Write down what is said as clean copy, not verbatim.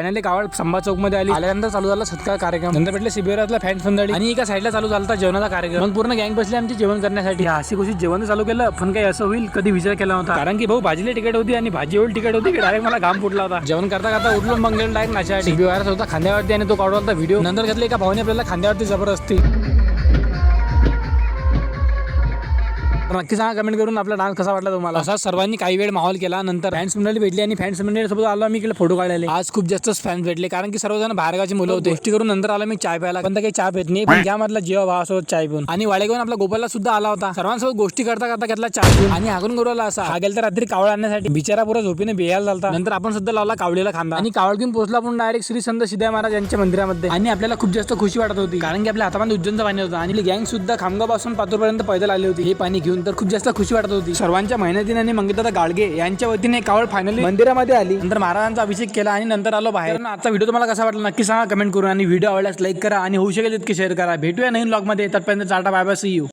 Finally कावड संभा चौक मध्ये आली. आल्यानंतर चालू झाला सत्कार कार्यक्रम. नंतर भेटले शिबिरातला फॅन्स मंडळी आणि एका साईडला चालू झाला जेवणाचा कार्यक्रम. मग पूर्ण गँग बसली आमची जेवण करण्यासाठी. हसी खुशी जेवण चालू केलं, पण काही असं होईल कधी विचार केला होता. कारण की भाऊ भाजीला तिकीट होती आणि भाजी एवढी तिकीट होती की डायरेक्ट मला घाम फुटला होता. जेवण करता करता उठलो मग गेलो डायरेक्ट नाचासाठी. शिबिरात होता खांद्यावरती आणि तो काढला होता व्हिडिओ. नंतर घेतले एका भाऊने आपल्याला खांद्यावरती जबरदस्ती. नक्की सांगा कमेंट करून आपला डान्स कसा वाटला तुम्हाला. असा सर्वांनी काही वेळ माहोल केला. नंतर फॅन्स मंडळी भेटली आणि फॅन्स मंडळी सोबत आलो आम्ही इकडे फोटो काढले. आज खूप जास्त फॅन्स भेटले कारण की सर्वजण बाहेरगावची मुलं होते. गोष्टी करून नंतर आलो मी चाय प्यायला. पण काही चहा पेत नाही, पण ज्या मधला जेव्हा भावासोबत चाय पिऊन. आणि वाडेगावून आपला गोपालला सुद्धा आला होता. सर्वांसोबत गोष्टी करता करता घेतला चाय पिऊन. आणि हागून गोरवला असा हा गेला तर रात्री कावळ आणण्यासाठी. बिचारा पुरा झोपीने बेहाल झालता. नंतर आपण सुद्धा लावला कावळीला खांदा आणि कावळ घेऊन पोहोचला आपण डायरेक्ट श्री संत सिद्धार्थ महाराज यांच्या मंदिरामध्ये. आणि आपल्याला खूप जास्त खुशी वाटत होती कारण की आपल्या हातामध्ये उज्जैनचं पाणी होतं. आणि गँग सुद्धा खामगाव पासून पातूरपर्यंत पैदल आली होती हे पाणी घेऊन. तर खूप जास्त खुशी वाटत होती. सर्वांच्या मेहनतीने आणि मंगेशदादा गाडगे यांच्या वतीने कावड फायनली मंदिरामध्ये आली. नंतर महाराजांचा अभिषेक केला आणि नंतर आलो बाहेर. आजचा व्हिडिओ तुम्हाला कसा वाटला नक्की सांगा कमेंट करून. आणि व्हिडिओ आवडल्यास लाईक करा आणि होऊ शकेल तितके शेअर करा. भेटूया नवीन व्लॉग मध्ये. तोपर्यंत tata bye bye, see you.